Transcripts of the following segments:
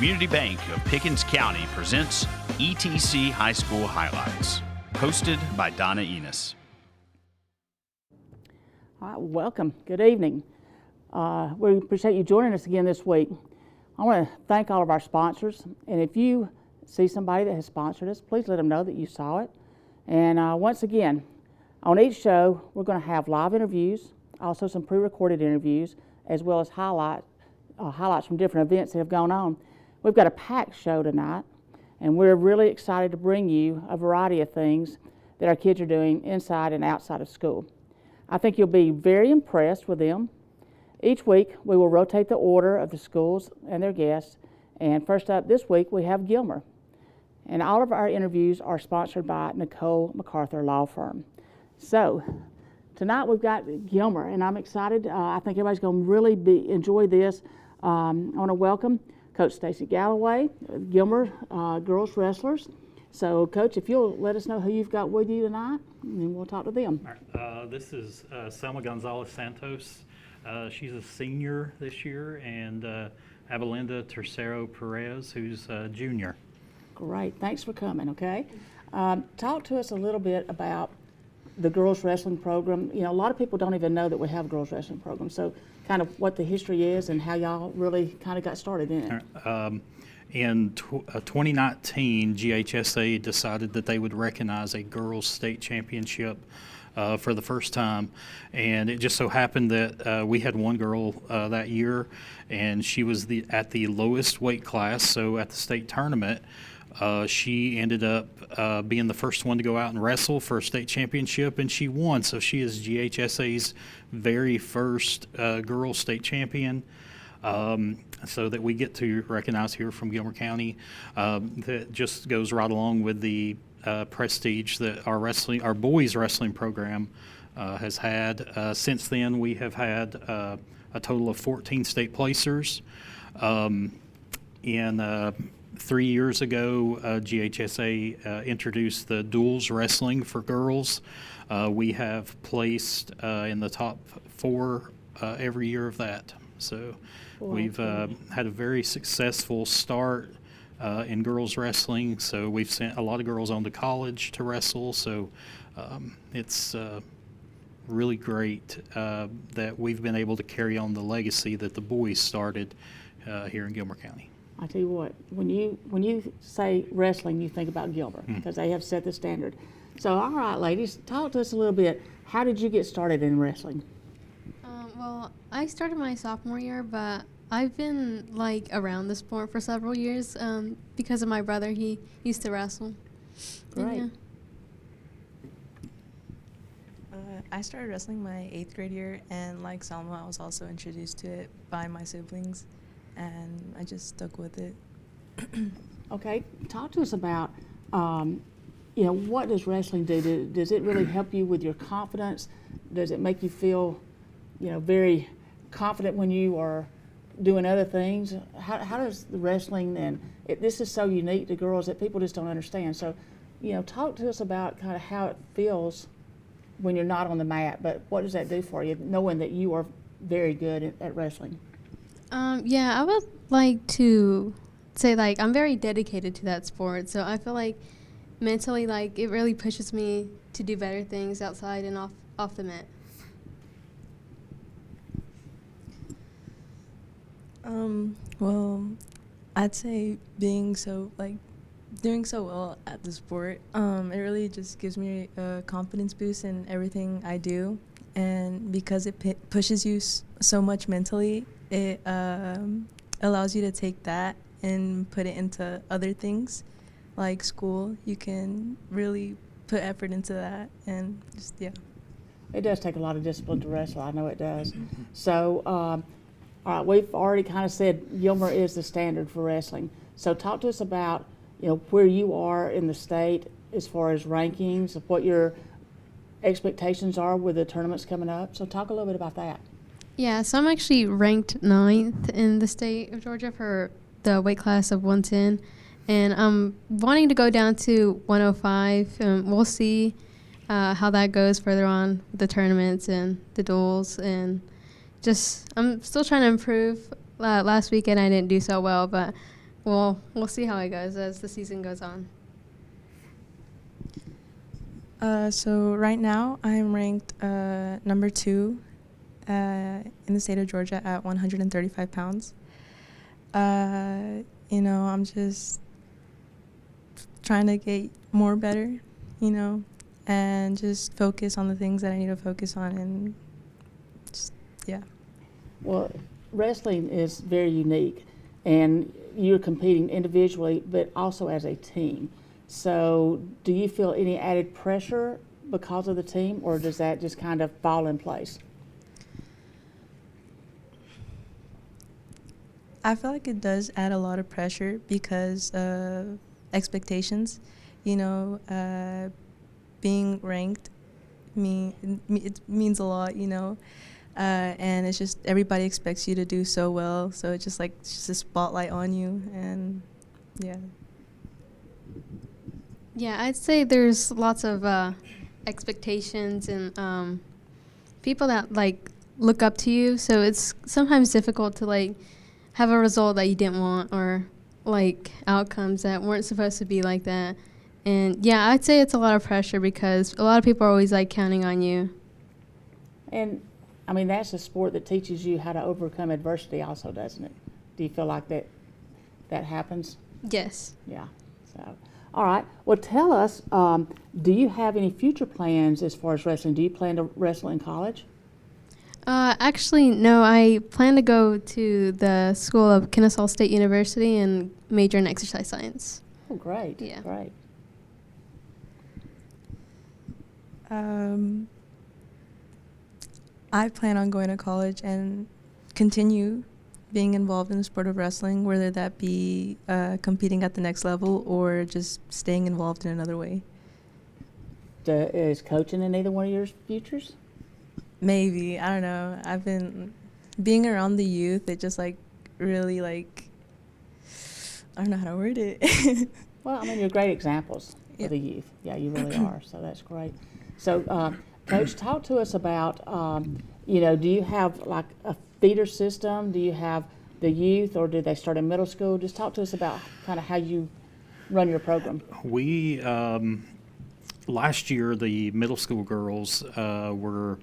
Community Bank of Pickens County presents ETC High School Highlights, hosted by Donna Enos. All right, welcome. Good evening. We appreciate you joining us again this week. I want to thank all of our sponsors, and if you see somebody that has sponsored us, please let them know that you saw it. And once again, on each show, we're going to have live interviews, also some pre-recorded interviews, as well as highlights from different events that have gone on. We've got a packed show tonight, and we're really excited to bring you a variety of things that our kids are doing inside and outside of school. I think you'll be very impressed with them. Each week, we will rotate the order of the schools and their guests, and first up this week, we have Gilmer. And all of our interviews are sponsored by Nicole McArthur Law Firm. So, tonight we've got Gilmer, and I'm excited. I think everybody's going to really enjoy this. I want to welcome Coach Stacy Galloway, Gilmer girls wrestlers. So, Coach, if you'll let us know who you've got with you tonight, and then we'll talk to them. This is Selma Gonzalez-Santos. She's a senior this year, and Abelinda Tercero Perez, who's a junior. Great. Thanks for coming, okay? Talk to us a little bit about the girls wrestling program. You know, a lot of people don't even know that we have a girls wrestling program. So kind of what the history is and how y'all really kind of got started in it. In 2019, GHSA decided that they would recognize a girls state championship for the first time, and it just so happened that we had one girl that year, and she was at the lowest weight class. So at the state tournament, she ended up being the first one to go out and wrestle for a state championship, and she won. So she is GHSA's very first girls state champion. So that we get to recognize here from Gilmer County. That just goes right along with the prestige that our boys wrestling program has had. Since then, we have had a total of 14 state placers. 3 years ago, GHSA introduced the duals wrestling for girls. We have placed in the top 4 every year of that. So we've had a very successful start in girls wrestling. So we've sent a lot of girls on to college to wrestle. So it's really great that we've been able to carry on the legacy that the boys started here in Gilmer County. I tell you what, when you say wrestling, you think about Gilmer because they have set the standard. So, all right, ladies, talk to us a little bit. How did you get started in wrestling? Well, I started my sophomore year, but I've been around the sport for several years because of my brother. He used to wrestle. Great. Yeah. I started wrestling my 8th grade year, and like Salma, I was also introduced to it by my siblings, and I just stuck with it. Okay, talk to us about, what does wrestling do? Does it really help you with your confidence? Does it make you feel, very confident when you are doing other things? How does the wrestling, and this is so unique to girls that people just don't understand. So, talk to us about kind of how it feels when you're not on the mat, but what does that do for you, knowing that you are very good at wrestling? Yeah, I would like to say I'm very dedicated to that sport. So I feel like mentally it really pushes me to do better things outside and off the mat. Well, I'd say doing so well at the sport, it really just gives me a confidence boost in everything I do, and because it pushes you so much mentally, it allows you to take that and put it into other things, like school. You can really put effort into that, and just, yeah. It does take a lot of discipline to wrestle. I know it does. So, all right, we've already kind of said Gilmer is the standard for wrestling. So talk to us about, where you are in the state as far as rankings, of what your expectations are with the tournaments coming up. So talk a little bit about that. Yeah, so I'm actually ranked 9th in the state of Georgia for the weight class of 110, and I'm wanting to go down to 105. We'll see how that goes further on with the tournaments and the duels, and I'm still trying to improve. Last weekend I didn't do so well, but well, we'll see how it goes as the season goes on. So right now I'm ranked number 2 in the state of Georgia at 135 pounds. I'm just trying to get more better, and just focus on the things that I need to focus on, and just, yeah. Well, wrestling is very unique, and you're competing individually, but also as a team. So do you feel any added pressure because of the team, or does that just kind of fall in place? I feel like it does add a lot of pressure because of expectations. Being ranked, it means a lot, and it's just everybody expects you to do so well. So it's just a spotlight on you, and yeah. Yeah, I'd say there's lots of expectations and people that look up to you. So it's sometimes difficult to have a result that you didn't want, or outcomes that weren't supposed to be like that. And yeah, I'd say it's a lot of pressure because a lot of people are always counting on you. And I mean, that's a sport that teaches you how to overcome adversity also, doesn't it? Do you feel like that happens? Yes. Yeah. So, all right. Well, tell us, do you have any future plans as far as wrestling? Do you plan to wrestle in college? Actually, no. I plan to go to the School of Kennesaw State University and major in exercise science. Oh, great. Yeah. Great. I plan on going to college and continue being involved in the sport of wrestling, whether that be competing at the next level or just staying involved in another way. Is coaching in either one of your futures? Maybe. I don't know. I've been being around the youth. It just really I don't know how to word it. Well, I mean, you're great examples for Yep. the youth. Yeah, you really are. So that's great. So, Coach, talk to us about, do you have a feeder system? Do you have the youth, or do they start in middle school? Just talk to us about kind of how you run your program. We, last year, the middle school girls were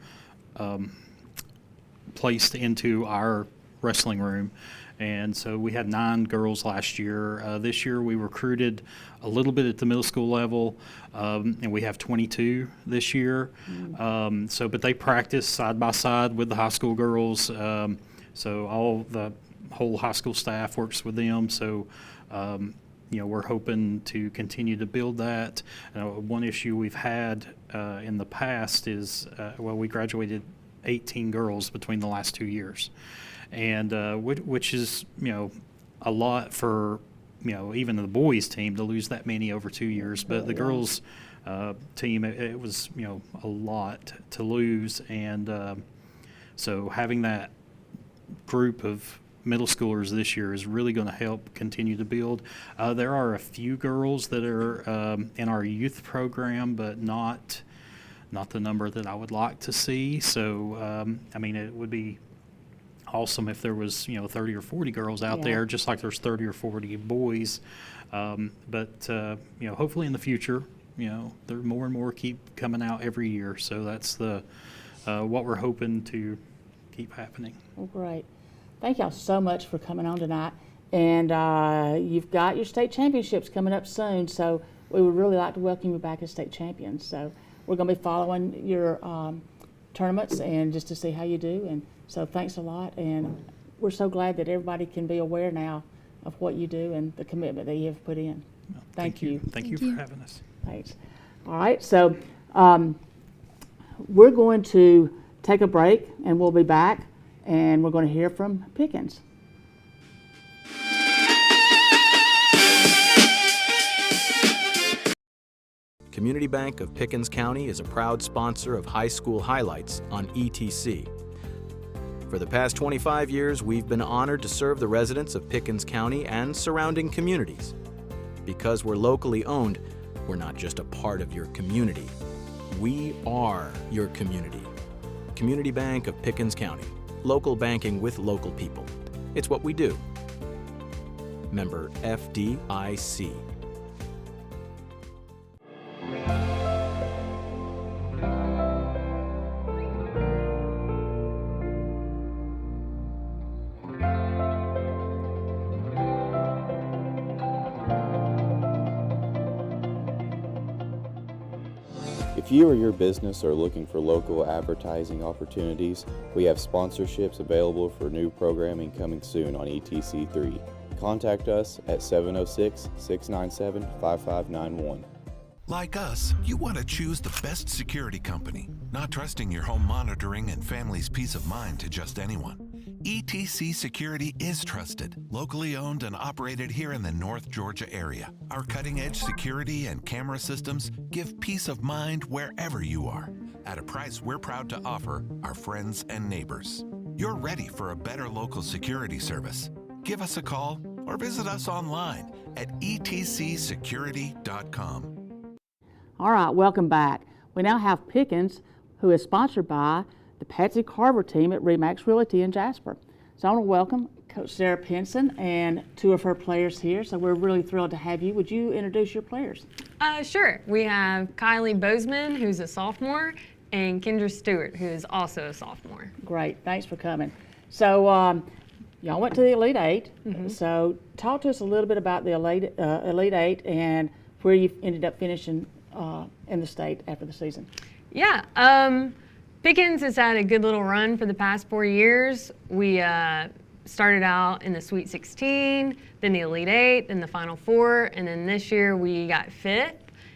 placed into our wrestling room. And so we had 9 girls last year. This year we recruited a little bit at the middle school level, and we have 22 this year. But they practice side by side with the high school girls. So the whole high school staff works with them. So, we're hoping to continue to build that. One issue we've had in the past is, we graduated 18 girls between the last 2 years. And which is, a lot for, even the boys' team to lose that many over 2 years. But the girls' team, it was, a lot to lose. And so having that group of middle schoolers this year is really going to help continue to build. There are a few girls that are in our youth program, but not the number that I would like to see. So, it would be awesome if there was 30 or 40 girls out there, just like there's 30 or 40 boys. But hopefully in the future, there more and more keep coming out every year. So that's the what we're hoping to keep happening. Well, great. Thank y'all so much for coming on tonight. And you've got your state championships coming up soon, so we would really like to welcome you back as state champions. So we're going to be following your tournaments and just to see how you do. And so thanks a lot, and we're so glad that everybody can be aware now of what you do and the commitment that you have put in. Well, Thank you. Thank you for having us. Thanks. All right, so we're going to take a break, and we'll be back, and we're going to hear from Pickens. Community Bank of Pickens County is a proud sponsor of High School Highlights on ETC. For the past 25 years, we've been honored to serve the residents of Pickens County and surrounding communities. Because we're locally owned, we're not just a part of your community. We are your community. Community Bank of Pickens County. Local banking with local people. It's what we do. member FDIC. If you or your business are looking for local advertising opportunities, we have sponsorships available for new programming coming soon on ETC3. Contact us at 706-697-5591. Like us, you want to choose the best security company, not trusting your home monitoring and family's peace of mind to just anyone. ETC Security is trusted, locally owned and operated here in the North Georgia area. Our cutting-edge security and camera systems give peace of mind wherever you are, at a price we're proud to offer our friends and neighbors. You're ready for a better local security service. Give us a call or visit us online at etcsecurity.com. All right, welcome back. We now have Pickens, who is sponsored by the Patsy Carver team at REMAX Realty in Jasper. So I want to welcome Coach Sarah Pinson and two of her players here. So we're really thrilled to have you. Would you introduce your players? Sure. We have Kylie Bozeman, who's a sophomore, and Kendra Stewart, who is also a sophomore. Great, thanks for coming. So y'all went to the Elite Eight. So talk to us a little bit about the Elite Eight and where you ended up finishing in the state after the season. Yeah, Pickens has had a good little run for the past 4 years. We started out in the Sweet 16, then the Elite Eight, then the Final Four, and then this year we got fifth,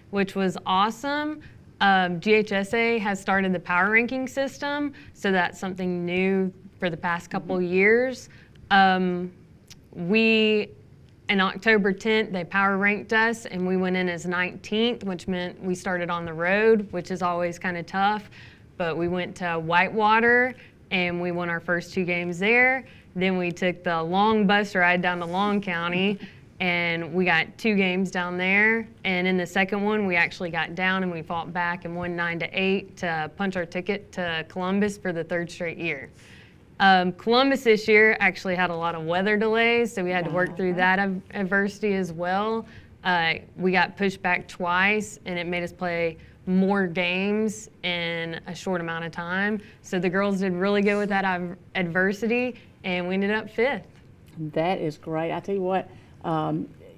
which was awesome. GHSA has started the power ranking system, so that's something new for the past couple years. In October 10th, they power ranked us, and we went in as 19th, which meant we started on the road, which is always kind of tough. But we went to Whitewater, and we won our first 2 games there. Then we took the long bus ride down to Long County, and we got 2 games down there. And in the second one, we actually got down, and we fought back and won 9-8 to punch our ticket to Columbus for the 3rd straight year. Columbus this year actually had a lot of weather delays, so we had to work through that adversity as well. We got pushed back twice, and it made us play more games in a short amount of time. So the girls did really good with that adversity, and we ended up 5th. That is great. I tell you what,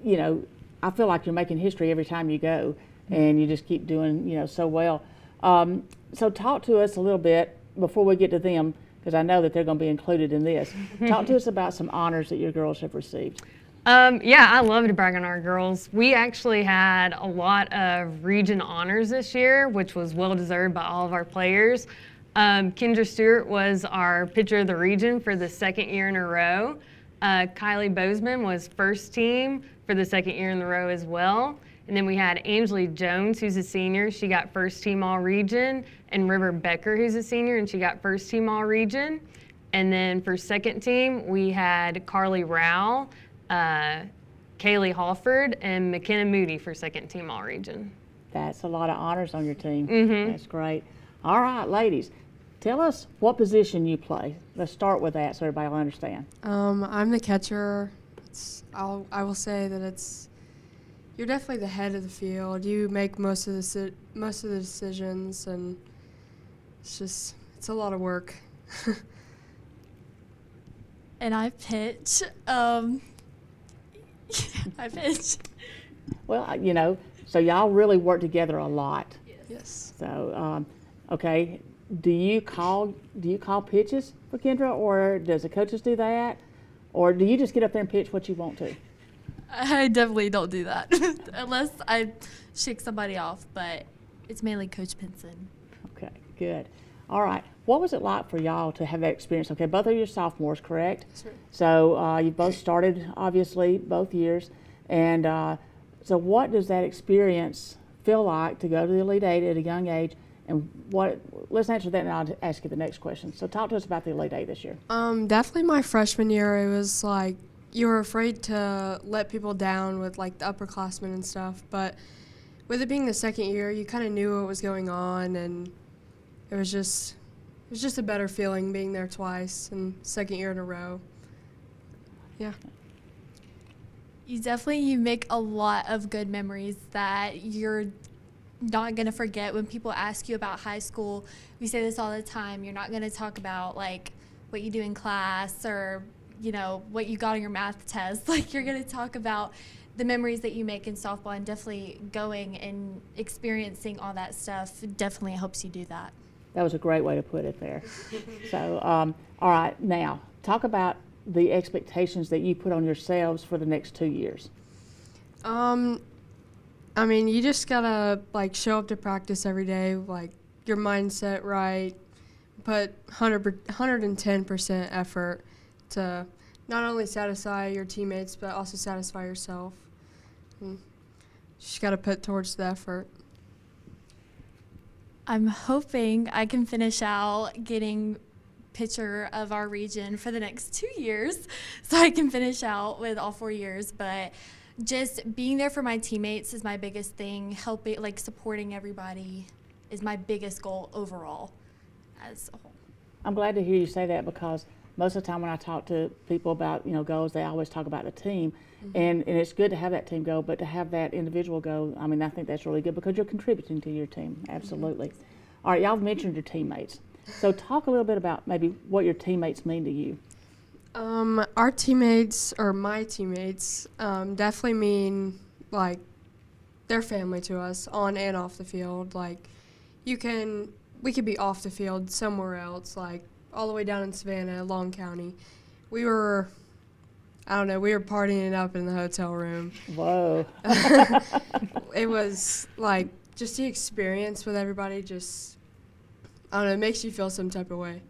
you know, I feel like you're making history every time you go, and you just keep doing, you know, so well. So talk to us a little bit before we get to them, because I know that they're going to be included in this. Talk to us about some honors that your girls have received. Yeah, I love to brag on our girls. We actually had a lot of region honors this year, which was well deserved by all of our players. Kendra Stewart was our pitcher of the region for the 2nd year in a row. Kylie Bozeman was 1st team for the 2nd year in a row as well. And then we had Angelie Jones, who's a senior. She got 1st team all region. And River Becker, who's a senior, and she got 1st team all region. And then for 2nd team, we had Carly Rowell, Kaylee Halford, and McKenna Moody for 2nd team all region. That's a lot of honors on your team. That's great. All right, ladies, tell us what position you play. Let's start with that so everybody will understand. I'm the catcher. I will say that you're definitely the head of the field. You make most of the decisions, and it's a lot of work. And I pitch. I pitch. Well, you know, so y'all really work together a lot. Yes. So, okay, do you call pitches for Kendra, or does the coaches do that, or do you just get up there and pitch what you want to? I definitely don't do that unless I shake somebody off, but it's mainly Coach Pinson. Okay, good. All right. What was it like for y'all to have that experience? Okay, both of you are sophomores, correct? That's right. So you both started, obviously, both years. And so what does that experience feel like to go to the Elite Eight at a young age? And let's answer that, and I'll ask you the next question. So talk to us about the Elite Eight this year. Definitely my freshman year, it was like you were afraid to let people down with like the upperclassmen and stuff. But with it being the 2nd year, you kind of knew what was going on, and it was just a better feeling being there twice and 2nd year in a row. Yeah. You make a lot of good memories that you're not going to forget. When people ask you about high school, we say this all the time, you're not going to talk about like what you do in class or, you know, what you got on your math test. Like, you're going to talk about the memories that you make in softball, and definitely going and experiencing all that stuff definitely helps you do that. That was a great way to put it there. So, all right, now talk about the expectations that you put on yourselves for the next 2 years. I mean, you just gotta like show up to practice every day, like your mindset right, put 110% effort to not only satisfy your teammates but also satisfy yourself. And just gotta put towards the effort. I'm hoping I can finish out getting pitcher of our region for the next 2 years, so I can finish out with all 4 years. But just being there for my teammates is my biggest thing. Helping, like supporting everybody, is my biggest goal overall as a whole. I'm glad to hear you say that, because most of the time when I talk to people about, you know, goals, they always talk about the team. And it's good to have that team goal, but to have that individual goal, I mean, I think that's really good because you're contributing to your team. Absolutely. All right, y'all mentioned your teammates. So talk a little bit about maybe what your teammates mean to you. Our teammates, or my teammates, definitely mean like they're family to us on and off the field. Like we could be off the field somewhere else, like all the way down in Savannah, Long County. We were partying it up in the hotel room. Whoa. It was like just the experience with everybody, just, I don't know, it makes you feel some type of way.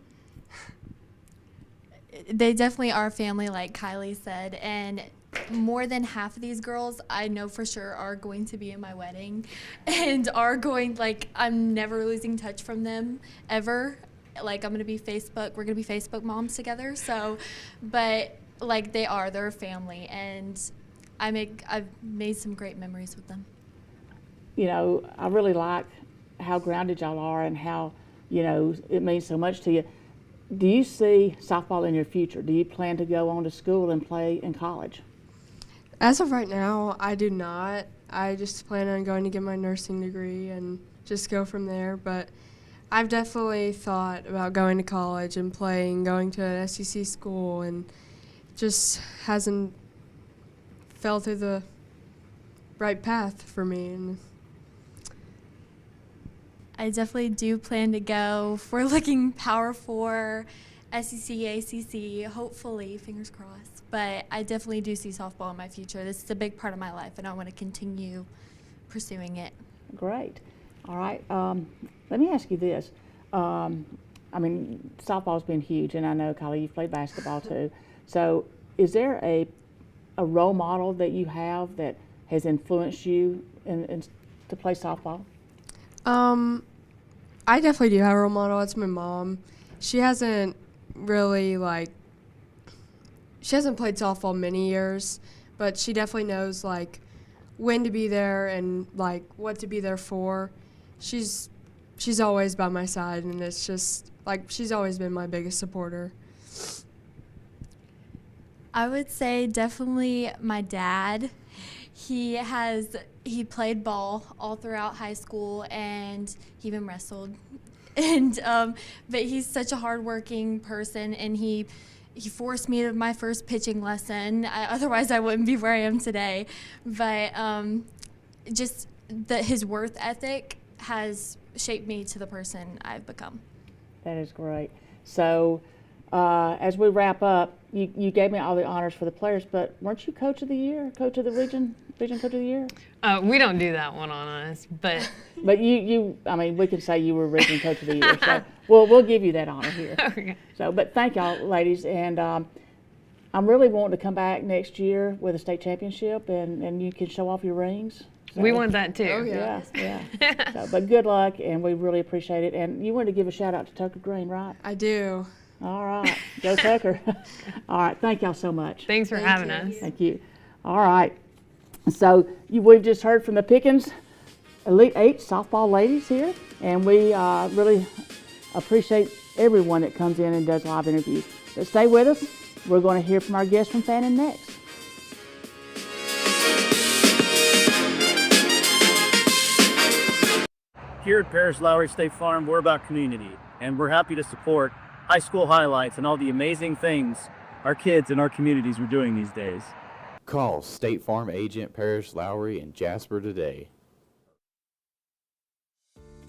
They definitely are family, like Kylie said, and more than half of these girls I know for sure are going to be in my wedding and are going, like, I'm never losing touch from them ever. Like, we're going to be Facebook moms together, so, but like they're family, and I've made some great memories with them. You know, I really like how grounded y'all are and how, you know, it means so much to you. Do you see softball in your future? Do you plan to go on to school and play in college? As of right now, I do not. I just plan on going to get my nursing degree and just go from there. But I've definitely thought about going to college and playing, going to an SEC school, and just hasn't fell through the right path for me. And I definitely do plan to go. If we're looking Power 4, SEC, ACC, hopefully, fingers crossed. But I definitely do see softball in my future. This is a big part of my life, and I want to continue pursuing it. Great. All right. Let me ask you this. I mean, softball's been huge, and I know, Kylie, you've played basketball too. So is there a role model that you have that has influenced you to play softball? I definitely do have a role model. It's my mom. She hasn't played softball many years, but she definitely knows like when to be there and like what to be there for. She's always by my side, and it's just like she's always been my biggest supporter. I would say definitely my dad. He played ball all throughout high school, and he even wrestled. And but he's such a hardworking person, and he forced me to my first pitching lesson. Otherwise, I wouldn't be where I am today. But just his work ethic has shaped me to the person I've become. That is great. So as we wrap up, you gave me all the honors for the players, but weren't you coach of the year, coach of the region coach of the year? We don't do that one on us, but but you I mean, we can say you were region coach of the year, so we'll give you that honor here. Okay. So, but thank y'all, ladies, and I'm really wanting to come back next year with a state championship, and you can show off your rings. So, we want that too. Oh, yeah. Yeah. So, but good luck, and we really appreciate it. And you wanted to give a shout out to Tucker Green, right? I do. All right, go Tucker. All right, thank y'all so much. Thanks for having us. Thank you. All right, so we've just heard from the Pickens Elite 8 softball ladies here, and we really appreciate everyone that comes in and does live interviews. But stay with us. We're going to hear from our guest from Fannin next. Here at Parish Lowrie State Farm, we're about community, and we're happy to support high school highlights and all the amazing things our kids in our communities are doing these days. Call State Farm agent Parish Lowrie in Jasper today.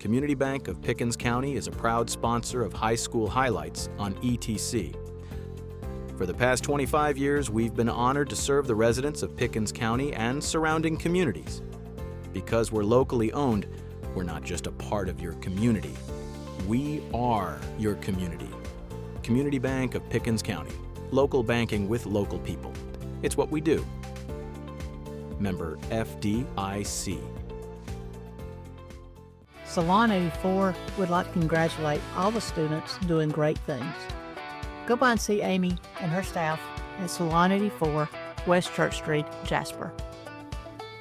Community Bank of Pickens County is a proud sponsor of high school highlights on ETC. For the past 25 years, we've been honored to serve the residents of Pickens County and surrounding communities. Because we're locally owned, we're not just a part of your community. We are your community. Community Bank of Pickens County. Local banking with local people. It's what we do. Member FDIC. Salon 84 would like to congratulate all the students doing great things. Go by and see Amy and her staff at Salon 84, West Church Street, Jasper.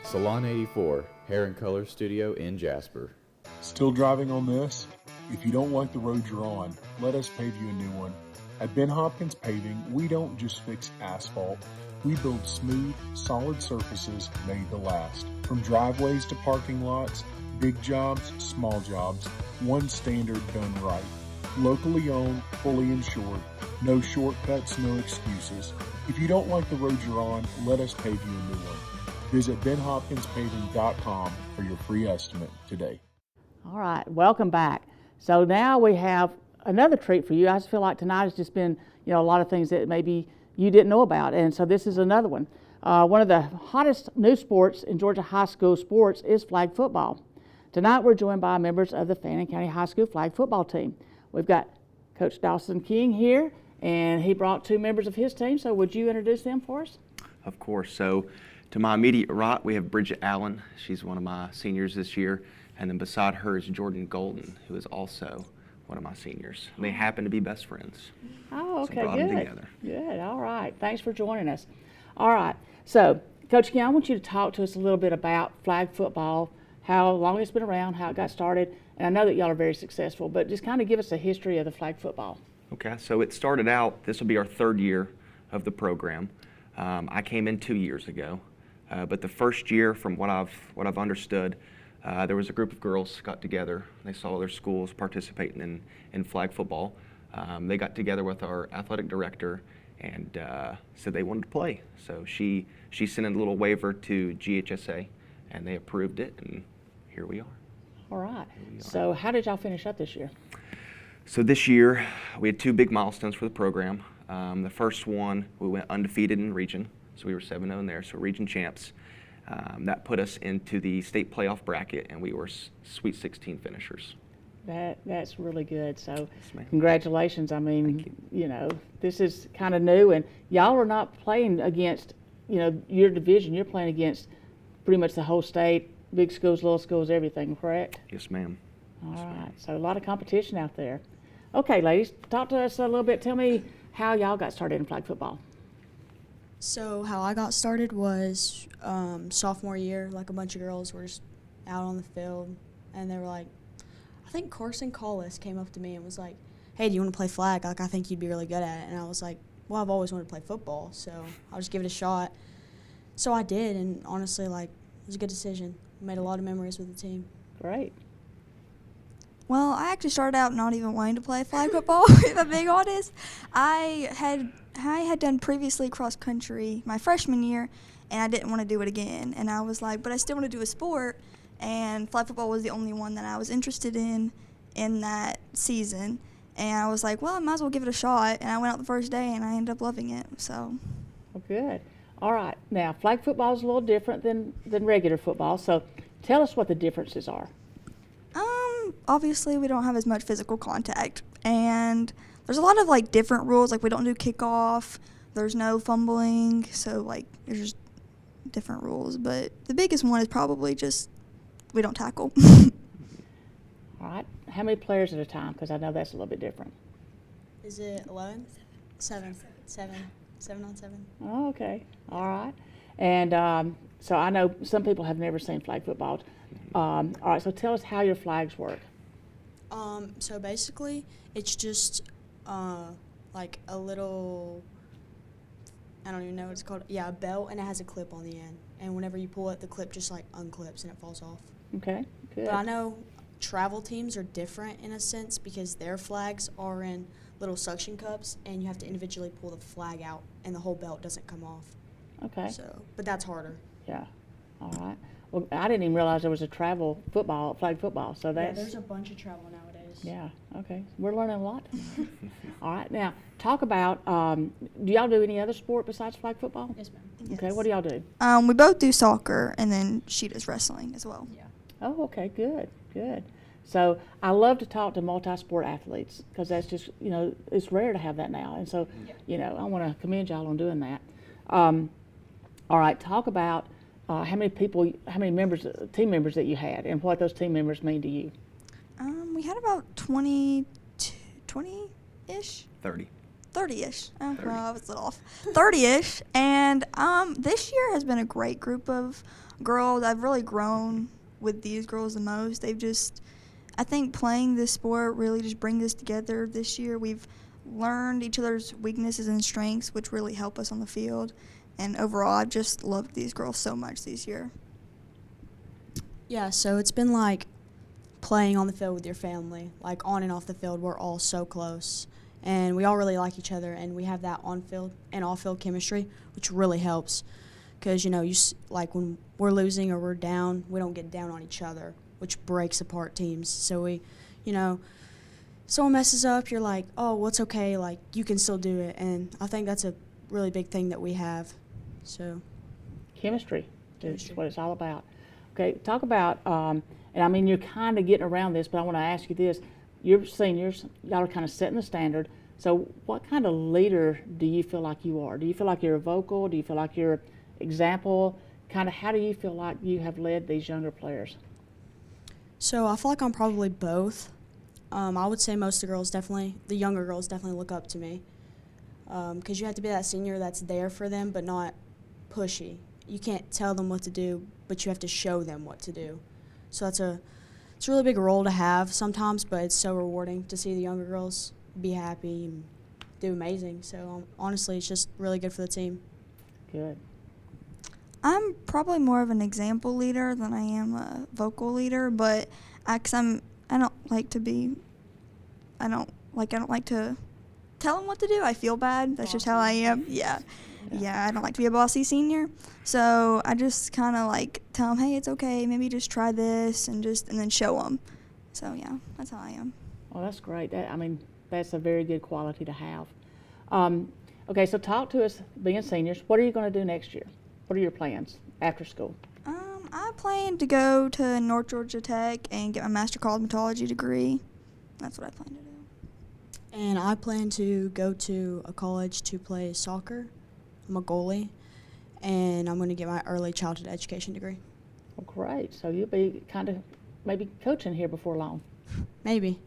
Salon 84, Hair and Color Studio in Jasper. Still driving on this? If you don't like the road you're on, let us pave you a new one. At Ben Hopkins Paving, we don't just fix asphalt. We build smooth, solid surfaces made to last. From driveways to parking lots, big jobs, small jobs, one standard done right. Locally owned, fully insured. No shortcuts, no excuses. If you don't like the road you're on, let us pave you a new one. Visit benhopkinspaving.com for your free estimate today. All right, welcome back. So now we have another treat for you. I just feel like tonight has just been, a lot of things that maybe you didn't know about, and so this is another one. One of the hottest new sports in Georgia high school sports is flag football. Tonight we're joined by members of the Fannin County High School flag football team. We've got Coach Dawson King here, and he brought two members of his team, so would you introduce them for us? Of course. So to my immediate right, we have Bridget Allen. She's one of my seniors this year. And then beside her is Jordan Golden, who is also one of my seniors. They happen to be best friends. Oh, okay, so brought good. them together. Good, all right. Thanks for joining us. All right, so Coach King, I want you to talk to us a little bit about flag football, how long it's been around, how it got started, and I know that y'all are very successful, but just kind of give us a history of the flag football. Okay, so it started out, this will be our third year of the program. I came in 2 years ago, but the first year, from what I've understood, there was a group of girls got together. They saw their schools participating in flag football. They got together with our athletic director and said they wanted to play. So she sent in a little waiver to GHSA, and they approved it, and here we are. All right. So how did y'all finish up this year? So this year, we had two big milestones for the program. The first one, we went undefeated in region. So we were 7-0 in there, so region champs. That put us into the state playoff bracket, and we were Sweet 16 finishers. That's really good. So yes, congratulations. I mean, this is kind of new, and y'all are not playing against, your division. You're playing against pretty much the whole state, big schools, little schools, everything, correct? Yes, ma'am. All right. So a lot of competition out there. Okay, ladies, talk to us a little bit. Tell me how y'all got started in flag football. So how I got started was sophomore year. Like a bunch of girls were just out on the field, and they were like, I think Carson Collis came up to me and was like, hey, do you want to play flag? Like, I think you'd be really good at it. And I was like, well, I've always wanted to play football, so I'll just give it a shot. So I did, and honestly, it was a good decision. Made a lot of memories with the team. Great. Well, I actually started out not even wanting to play flag football, if I'm being honest. I had done previously cross country my freshman year, and I didn't want to do it again. And I was like, but I still want to do a sport, and flag football was the only one that I was interested in that season. And I was like, well, I might as well give it a shot. And I went out the first day, and I ended up loving it. So. Well, good. All right. Now, flag football is a little different than regular football. So tell us what the differences are. Obviously, we don't have as much physical contact. And there's a lot of, different rules. Like, we don't do kickoff. There's no fumbling. So, there's just different rules. But the biggest one is probably just we don't tackle. All right. How many players at a time? Because I know that's a little bit different. Is it 11? 7. 7 on 7. Oh, okay. All right. And so I know some people have never seen flag football. All right. So tell us how your flags work. So basically, it's just like a little, I don't even know what it's called. Yeah, a belt, and it has a clip on the end. And whenever you pull it, the clip just unclips and it falls off. Okay. Good. But I know travel teams are different in a sense because their flags are in little suction cups, and you have to individually pull the flag out, and the whole belt doesn't come off. Okay. So, but that's harder. Yeah. All right. Well, I didn't even realize there was a travel football, flag football. So that's. Yeah, there's a bunch of travel nowadays. Yeah. Okay. We're learning a lot. All right. Now, talk about. Do y'all do any other sport besides flag football? Yes, ma'am. Okay. What do y'all do? We both do soccer, and then she does wrestling as well. Yeah. Oh, okay. Good. Good. So I love to talk to multi-sport athletes because that's just, it's rare to have that now. And so, I want to commend y'all on doing that. All right, talk about how many team members that you had and what those team members mean to you. We had about 20-ish. 30. 30-ish. Oh, 30. well, I was a little off. 30-ish. And this year has been a great group of girls. I've really grown with these girls the most. They've just, I think playing this sport really just brings us together this year. We've learned each other's weaknesses and strengths, which really help us on the field. And overall, I've just loved these girls so much this year. Yeah, so it's been like playing on the field with your family. Like on and off the field, we're all so close. And we all really like each other, and we have that on-field and off-field chemistry, which really helps. Because, like when we're losing or we're down, we don't get down on each other, which breaks apart teams. So we, someone messes up, you're like, oh, well, it's okay. Like, you can still do it. And I think that's a really big thing that we have. So Chemistry is what it's all about. Okay, talk about, and I mean, you're kind of getting around this, but I want to ask you this. You're seniors, y'all are kind of setting the standard. So what kind of leader do you feel like you are? Do you feel like you're a vocal? Do you feel like you're example? Kind of how do you feel like you have led these younger players? So I feel like I'm probably both. I would say most of the younger girls definitely look up to me. Because you have to be that senior that's there for them but not pushy. You can't tell them what to do, but you have to show them what to do. So it's a really big role to have sometimes, but it's so rewarding to see the younger girls be happy and do amazing. So honestly, it's just really good for the team. Good. I'm probably more of an example leader than I am a vocal leader, but I don't like to tell them what to do. I feel bad. That's just how I am. Yeah, I don't like to be a bossy senior. So I just kind of like tell them, hey, it's okay. Maybe just try this and then show them. So yeah, that's how I am. Oh, that's great. That's a very good quality to have. Okay, so talk to us, being seniors. What are you going to do next year? What are your plans after school? I plan to go to North Georgia Tech and get my Master Cosmetology degree. That's what I plan to do. And I plan to go to a college to play soccer. I'm a goalie, and I'm going to get my early childhood education degree. Oh, great. So you'll be kind of maybe coaching here before long. Maybe.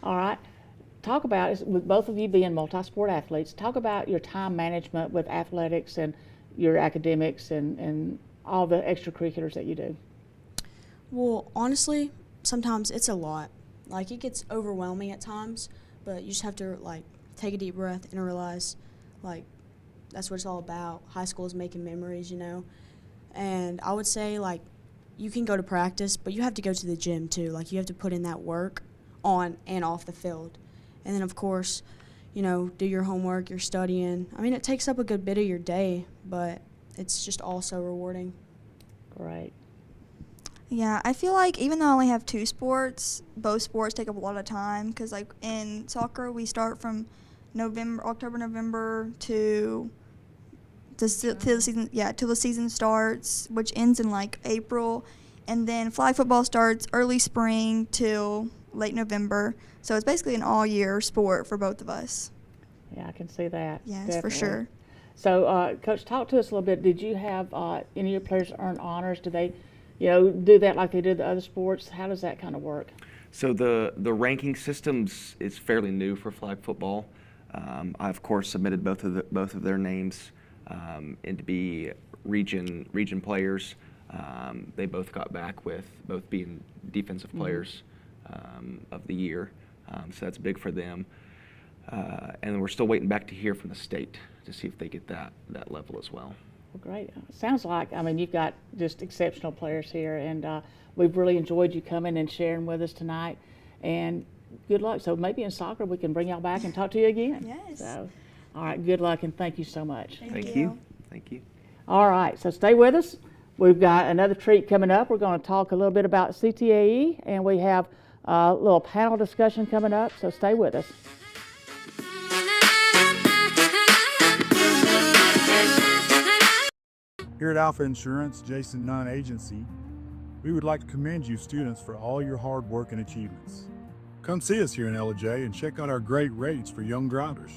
All right. Talk about, with both of you being multi-sport athletes, talk about your time management with athletics and your academics and all the extracurriculars that you do. Well, honestly, sometimes it's a lot. Like, it gets overwhelming at times, but you just have to, take a deep breath and realize, that's what it's all about. High school is making memories, And I would say, you can go to practice, but you have to go to the gym, too. You have to put in that work on and off the field. And then, of course, do your homework, you're studying. It takes up a good bit of your day, but it's just all so rewarding. Great. Yeah, I feel like even though I only have 2 sports, both sports take up a lot of time because, in soccer, we start from October, November till the season. Yeah, till the season starts, which ends in April, and then flag football starts early spring till late November. So it's basically an all-year sport for both of us. Yeah, I can see that. Yes, definitely. for sure. So, Coach, talk to us a little bit. Did you have any of your players earn honors? Do they, do that like they did the other sports? How does that kind of work? So the ranking systems is fairly new for flag football. I of course submitted both of their names and to be region players. They both got back with both being defensive players of the year. So that's big for them. And we're still waiting back to hear from the state to see if they get that level as well. Well, great. Sounds like, I mean, you've got just exceptional players here, and we've really enjoyed you coming and sharing with us tonight. And good luck. So maybe in soccer we can bring y'all back and talk to you again. Yes. So, all right, good luck, and thank you so much. Thank you. Thank you. All right, so stay with us. We've got another treat coming up. We're going to talk a little bit about CTAE, and we have a little panel discussion coming up, so stay with us. Here at Alfa Insurance, Jason Nunn Agency, we would like to commend you students for all your hard work and achievements. Come see us here in Ellijay and check out our great rates for young drivers.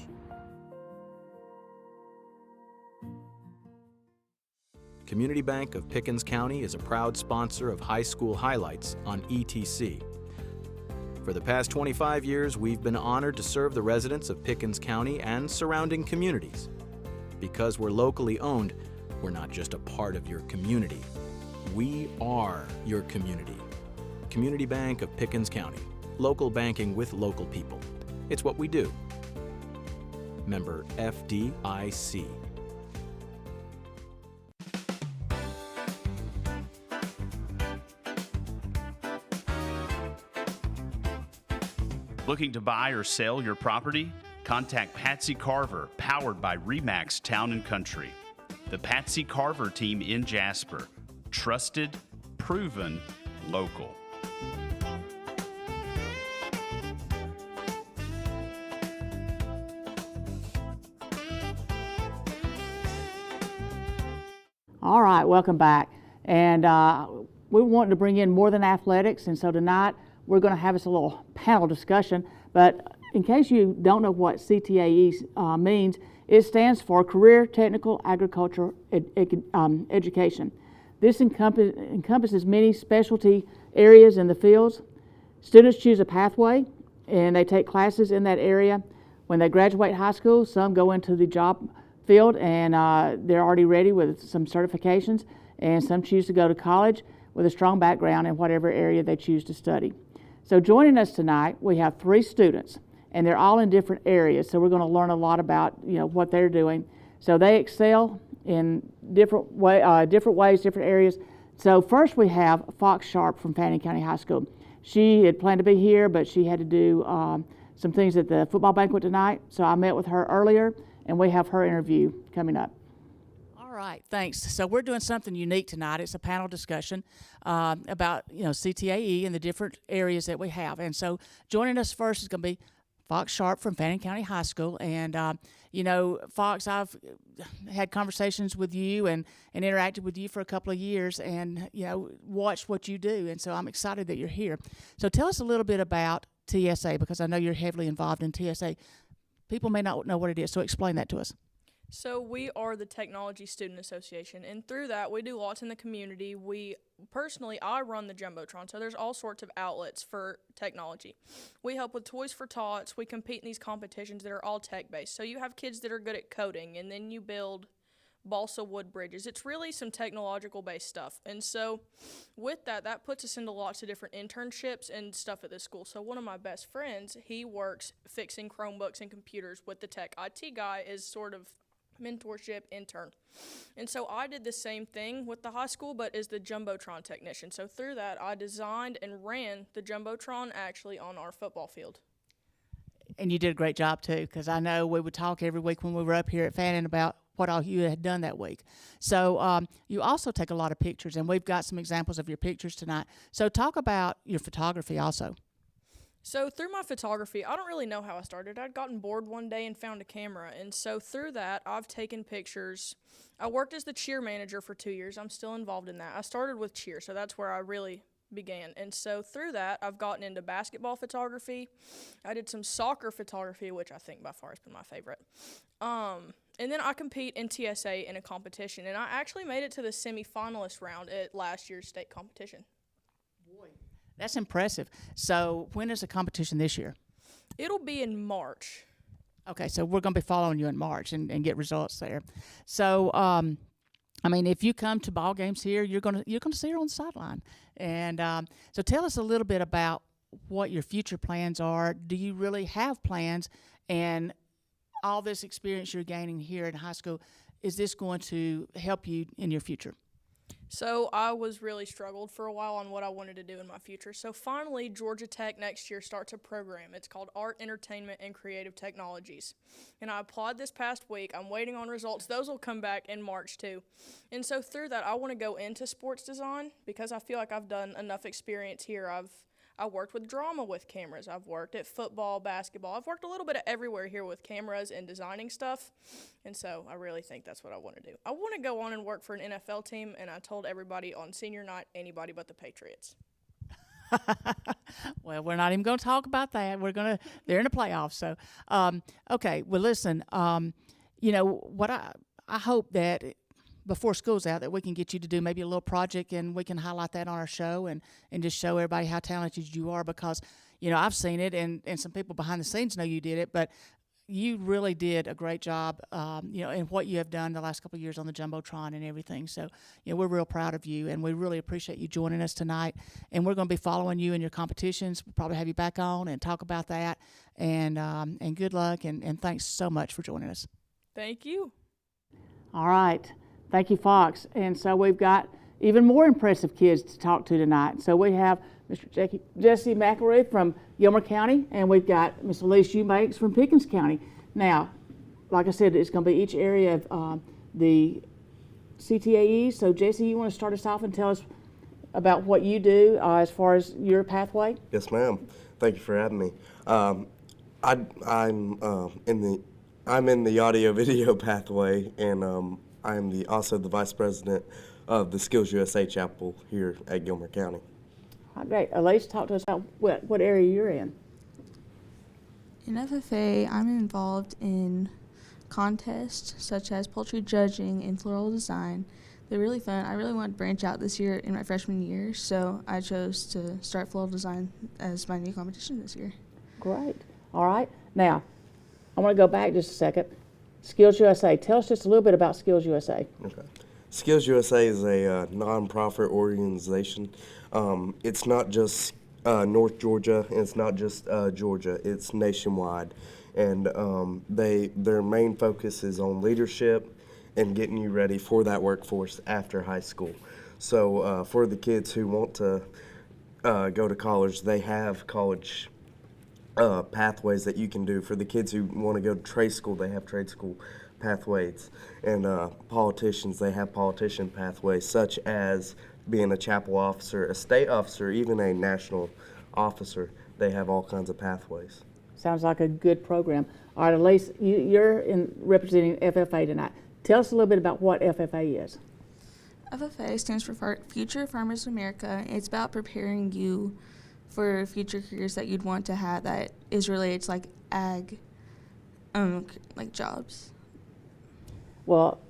Community Bank of Pickens County is a proud sponsor of High School Highlights on ETC. For the past 25 years, we've been honored to serve the residents of Pickens County and surrounding communities. Because we're locally owned, we're not just a part of your community. We are your community. Community Bank of Pickens County. Local banking with local people. It's what we do. Member FDIC. Looking to buy or sell your property? Contact Patsy Carver, powered by REMAX Town & Country. The Patsy Carver team in Jasper. Trusted, proven, local. All right, welcome back. And we wanted to bring in more than athletics, and so tonight we're going to have us a little panel discussion. But in case you don't know what CTAE means, it stands for Career Technical Agriculture Education. This encompasses many specialty areas in the fields. Students choose a pathway and they take classes in that area. When they graduate high school, some go into the job field and they're already ready with some certifications, and some choose to go to college with a strong background in whatever area they choose to study. So joining us tonight, we have 3 students, and they're all in different areas, so we're going to learn a lot about what they're doing. So they excel in different ways, different areas. So first we have Fox Sharp from Fannin County High School. She had planned to be here, but she had to do some things at the football banquet tonight, so I met with her earlier, and we have her interview coming up. All right, thanks. So we're doing something unique tonight. It's a panel discussion about CTAE and the different areas that we have. And so joining us first is going to be Fox Sharp from Fannin County High School. And, Fox, I've had conversations with you and interacted with you for a couple of years and, watched what you do. And so I'm excited that you're here. So tell us a little bit about TSA, because I know you're heavily involved in TSA. People may not know what it is, so explain that to us. So we are the Technology Student Association, and through that we do lots in the community. I run the Jumbotron, so there's all sorts of outlets for technology. We help with Toys for Tots. We compete in these competitions that are all tech-based. So you have kids that are good at coding, and then you build balsa wood bridges. It's really some technological-based stuff. And so with that puts us into lots of different internships and stuff at this school. So one of my best friends, he works fixing Chromebooks and computers with the tech IT guy is sort of mentorship intern. And so I did the same thing with the high school, but as the Jumbotron technician. So through that, I designed and ran the Jumbotron actually on our football field. And you did a great job too, because I know we would talk every week when we were up here at Fannin about what all you had done that week. So you also take a lot of pictures, and we've got some examples of your pictures tonight. So talk about your photography also. So through my photography, I don't really know how I started. I'd gotten bored one day and found a camera. And so through that, I've taken pictures. I worked as the cheer manager for 2 years. I'm still involved in that. I started with cheer, so that's where I really began. And so through that, I've gotten into basketball photography. I did some soccer photography, which I think by far has been my favorite. And then I compete in TSA in a competition. And I actually made it to the semifinalist round at last year's state competition. That's impressive. So when is the competition this year? It'll be in March. Okay, so we're going to be following you in March and get results there. So, if you come to ball games here, you're going to see her on the sideline. And so tell us a little bit about what your future plans are. Do you really have plans? And all this experience you're gaining here in high school, is this going to help you in your future? So I was really struggled for a while on what I wanted to do in my future. So finally, Georgia Tech next year starts a program. It's called Art, Entertainment, and Creative Technologies. And I applied this past week. I'm waiting on results. Those will come back in March too. And so through that, I want to go into sports design because I feel like I've done enough experience here. I worked with drama with cameras. I've worked at football, basketball. I've worked a little bit of everywhere here with cameras and designing stuff. And so I really think that's what I want to do. I want to go on and work for an NFL team, and I told everybody on senior night, anybody but the Patriots. Well, we're not even going to talk about that. They're in the playoffs. So, okay. Well, listen, you know, what I hope that before school's out that we can get you to do maybe a little project and we can highlight that on our show and just show everybody how talented you are because, you know, I've seen it and some people behind the scenes know you did it, but you really did a great job, you know, in what you have done the last couple of years on the Jumbotron and everything. So, you know, we're real proud of you and we really appreciate you joining us tonight. And we're going to be following you in your competitions. We'll probably have you back on and talk about that. And good luck and thanks so much for joining us. Thank you. All right. Thank you, Fox. And so we've got even more impressive kids to talk to tonight. So we have Mr. Jesse McElroy from Gilmer County, and we've got Ms. Elise Eubanks from Pickens County. Now, like I said, it's going to be each area of the CTAE. So, Jesse, you want to start us off and tell us about what you do as far as your pathway? Yes, ma'am. Thank you for having me. I'm in the audio-video pathway, and I'm also the vice president of the Skills USA chapel here at Gilmer County. All right, great. Elise, talk to us about what area you're in. In FFA, I'm involved in contests such as poultry judging and floral design. They're really fun. I really wanted to branch out this year in my freshman year, so I chose to start floral design as my new competition this year. Great. All right. Now, I want to go back just a second. Skills USA. Tell us just a little bit about Skills USA. Okay. Skills USA is a non-profit organization. It's not just North Georgia, and it's not just Georgia. It's nationwide, and their main focus is on leadership and getting you ready for that workforce after high school. So for the kids who want to go to college, they have college pathways that you can do. For the kids who want to go to trade school, they have trade school pathways. And politicians, they have politician pathways, such as being a chapel officer, a state officer, even a national officer. They have all kinds of pathways. Sounds like a good program. All right, Elise, you're representing FFA tonight. Tell us a little bit about what FFA is. FFA stands for Future Farmers of America. It's about preparing you for future careers that you'd want to have that is related to like ag, like jobs. Well,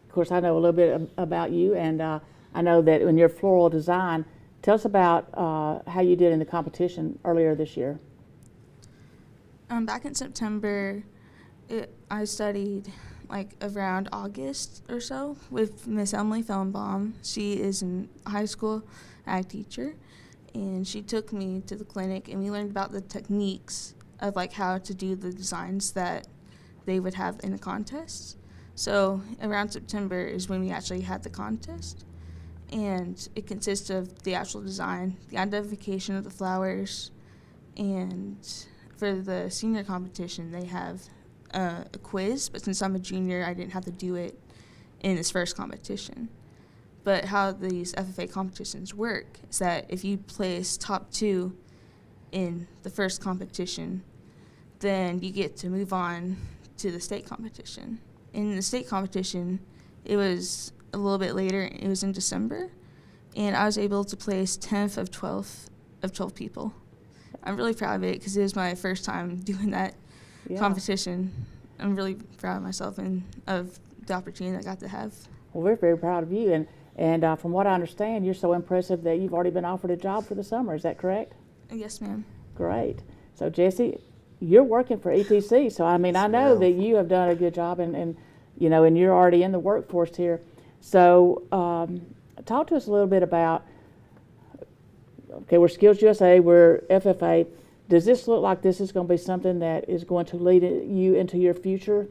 of course, I know a little bit about you, and I know that in your floral design, tell us about how you did in the competition earlier this year. Back in September, I studied like around August or so with Miss Emily Fellenbaum. She is a high school ag teacher, and she took me to the clinic, and we learned about the techniques of like how to do the designs that they would have in the contests. So around September is when we actually had the contest, and it consists of the actual design, the identification of the flowers, and for the senior competition they have a quiz, but since I'm a junior, I didn't have to do it in this first competition. But how these FFA competitions work is that if you place top 2 in the first competition, then you get to move on to the state competition. In the state competition, it was a little bit later. It was in December, and I was able to place 10th of 12 people. I'm really proud of it because it was my first time doing that competition. I'm really proud of myself and of the opportunity I got to have. Well, we're very proud of you, and from what I understand, you're so impressive that you've already been offered a job for the summer. Is that correct? Yes, ma'am. Great. So, Jesse, you're working for ETC, so I mean, I know that you have done a good job, and you know, and you're already in the workforce here. So, talk to us a little bit about. Okay, we're Skills USA, we're FFA. Does this look like this is going to be something that is going to lead you into your future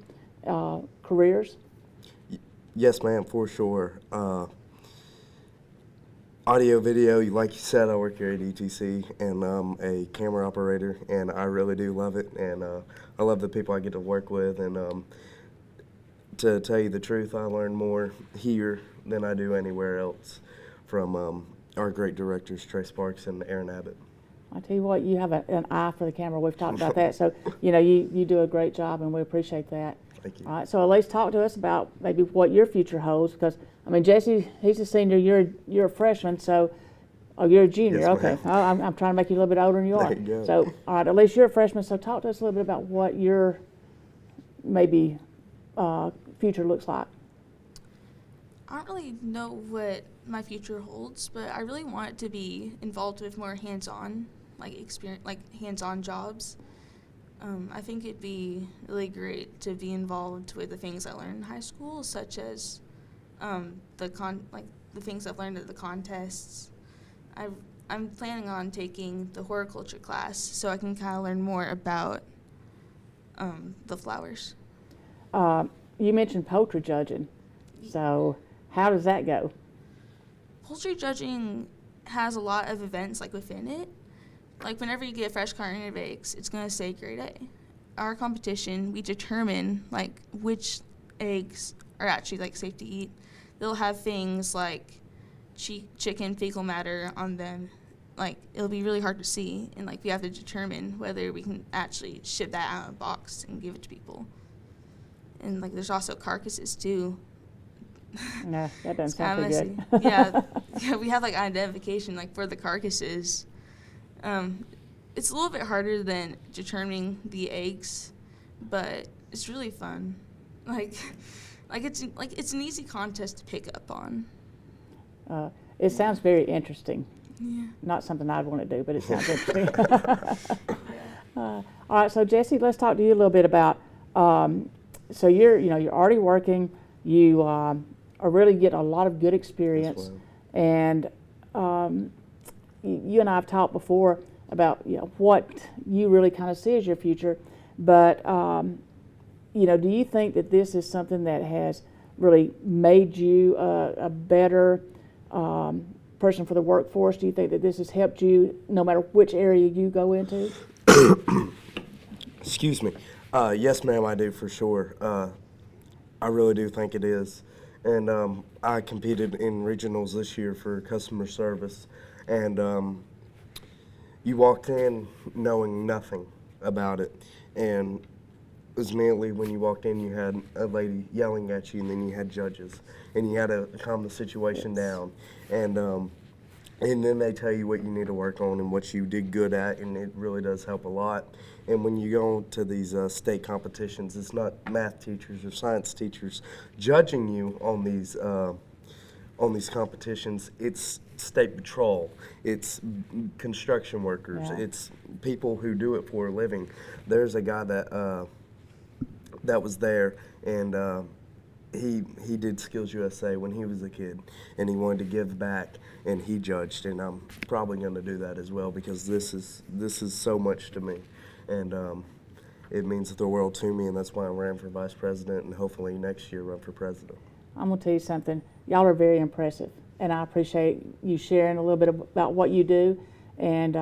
careers? Yes, ma'am, for sure. Audio, video, like you said, I work here at ETC, and I'm a camera operator, and I really do love it, and I love the people I get to work with, and to tell you the truth, I learn more here than I do anywhere else from our great directors, Trey Sparks and Aaron Abbott. I tell you what, you have an eye for the camera. We've talked about that, so you do a great job, and we appreciate that. Thank you. All right, so at least talk to us about maybe what your future holds, because I mean, Jesse, he's a senior. You're a freshman, so you're a junior. Yes, okay, I'm trying to make you a little bit older than you are. There you go. So all right, at least you're a freshman. So talk to us a little bit about what your maybe future looks like. I don't really know what my future holds, but I really want to be involved with more hands-on, hands-on jobs. I think it'd be really great to be involved with the things I learned in high school, such as the things I've learned at the contests. I'm planning on taking the horticulture class so I can kind of learn more about the flowers. You mentioned poultry judging, so how does that go? Poultry judging has a lot of events within it. Like whenever you get a fresh carton of eggs, it's going to say grade A. Our competition, we determine which eggs are actually safe to eat. They'll have things like chicken fecal matter on them. It'll be really hard to see, and we have to determine whether we can actually ship that out of a box and give it to people. And there's also carcasses too. No, that doesn't sound too good. Yeah, we have identification for the carcasses. It's a little bit harder than determining the eggs, but it's really fun. It's an easy contest to pick up on. It sounds very interesting. Yeah. Not something I'd want to do, but it sounds interesting. All right, so Jesse, let's talk to you a little bit about. So you're already working. You are really getting a lot of good experience, and you and I have talked before about what you really kind of see as your future, but do you think that this is something that has really made you a better person for the workforce? Do you think that this has helped you no matter which area you go into? Excuse me. Yes, ma'am, I do for sure. I really do think it is. And I competed in regionals this year for customer service, and you walked in knowing nothing about it, and immediately when you walked in, you had a lady yelling at you, and then you had judges, and you had to calm the situation down, and then they tell you what you need to work on and what you did good at, and it really does help a lot. And when you go to these state competitions, it's not math teachers or science teachers judging you on these competitions. It's state patrol, it's construction workers, it's people who do it for a living. There's a guy that was there, and he did Skills USA when he was a kid, and he wanted to give back, and he judged, and I'm probably going to do that as well, because this is so much to me, and it means the world to me, and that's why I ran for vice president, and hopefully next year run for president. I'm going to tell you something. Y'all are very impressive, and I appreciate you sharing a little bit about what you do, and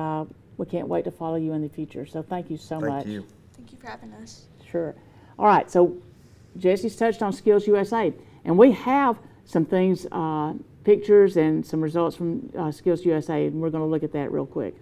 we can't wait to follow you in the future. So thank you so much. Thank you. Thank you for having us. Sure. All right, so Jesse's touched on Skills USA, and we have some things, pictures and some results from Skills USA, and we're going to look at that real quick.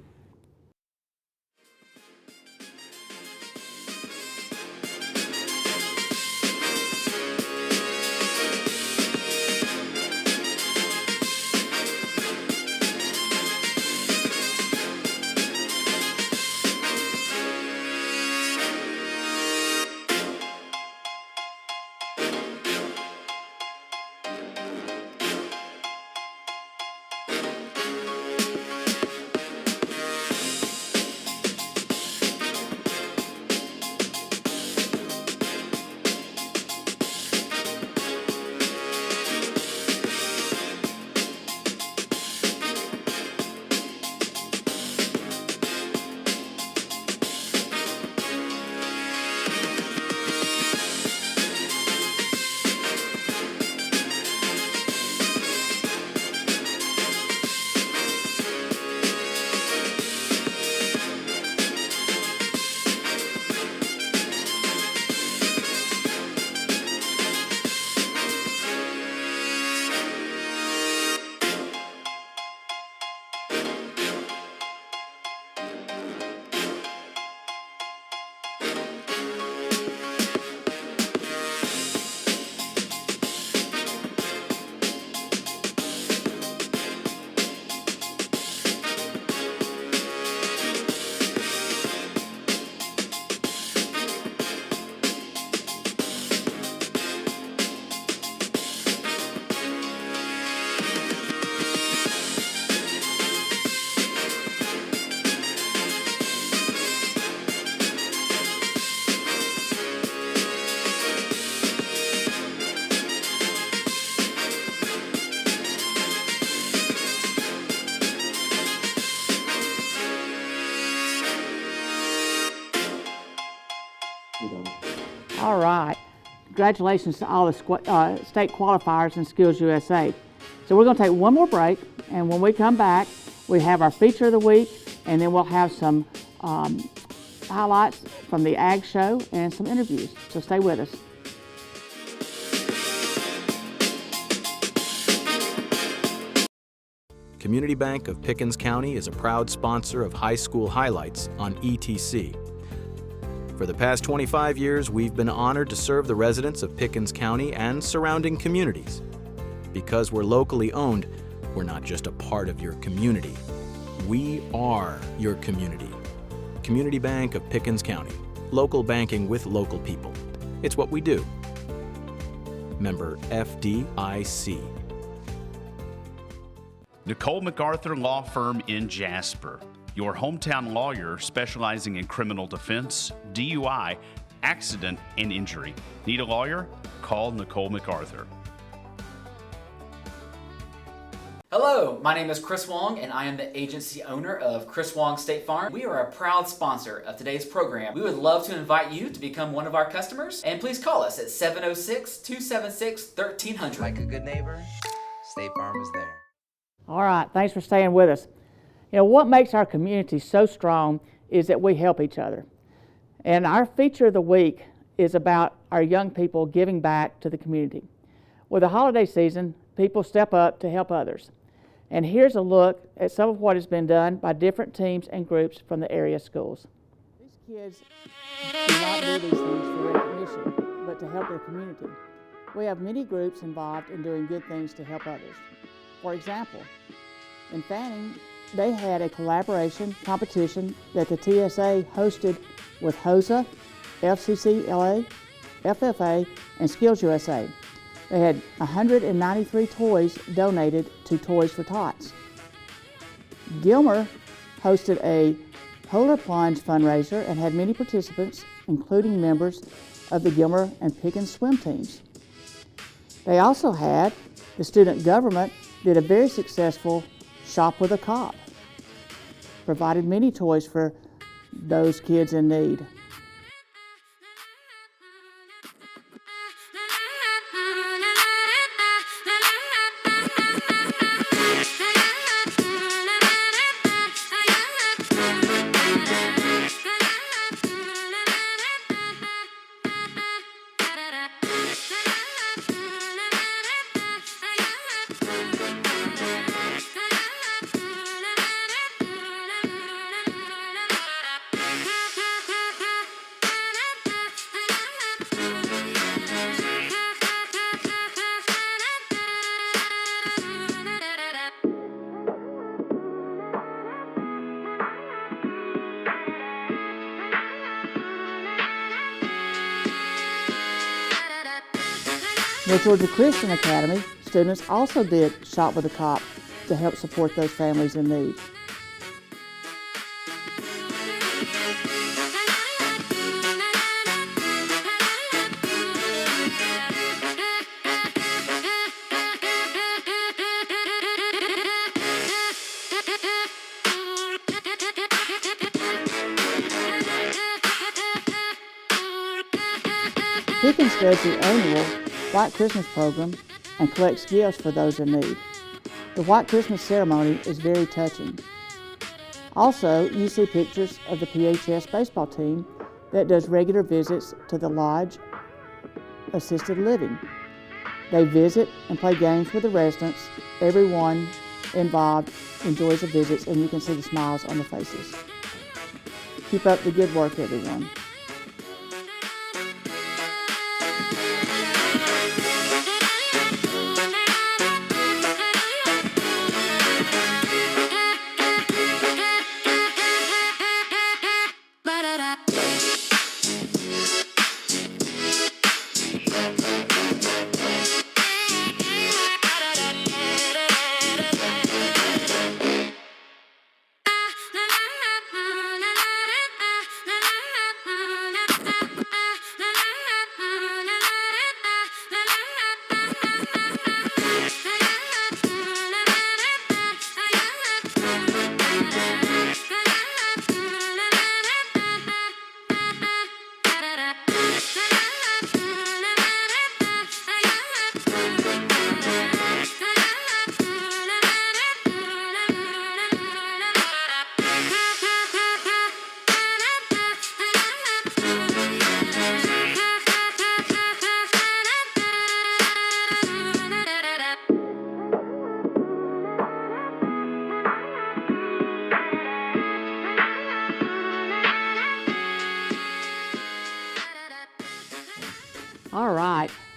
All right. Congratulations to all the state qualifiers in Skills USA. So we're going to take one more break, and when we come back, we have our feature of the week, and then we'll have some highlights from the Ag Show and some interviews. So stay with us. Community Bank of Pickens County is a proud sponsor of High School Highlights on ETC. For the past 25 years, we've been honored to serve the residents of Pickens County and surrounding communities. Because we're locally owned, we're not just a part of your community. We are your community. Community Bank of Pickens County. Local banking with local people. It's what we do. Member FDIC. Nicole McArthur Law Firm in Jasper. Your hometown lawyer specializing in criminal defense, DUI, accident, and injury. Need a lawyer? Call Nicole McArthur. Hello, my name is Chris Wang, and I am the agency owner of Chris Wang State Farm. We are a proud sponsor of today's program. We would love to invite you to become one of our customers, and please call us at 706-276-1300. Like a good neighbor, State Farm is there. All right, thanks for staying with us. You know, what makes our community so strong is that we help each other. And our feature of the week is about our young people giving back to the community. With the holiday season, people step up to help others. And here's a look at some of what has been done by different teams and groups from the area schools. These kids do not do these things for recognition, but to help their community. We have many groups involved in doing good things to help others. For example, in Fanning, they had a collaboration competition that the TSA hosted with HOSA, FCCLA, FFA, and Skills USA. They had 193 toys donated to Toys for Tots. Gilmer hosted a polar plunge fundraiser and had many participants, including members of the Gilmer and Pickens swim teams. They also had the student government did a very successful Shop with a Cop, provided many toys for those kids in need. North Georgia Christian Academy students also did Shop with a Cop to help support those families in need. Pickens does the annual White Christmas program and collects gifts for those in need. The White Christmas ceremony is very touching. Also, you see pictures of the PHS baseball team that does regular visits to the Lodge Assisted Living. They visit and play games with the residents. Everyone involved enjoys the visits, and you can see the smiles on the faces. Keep up the good work, everyone.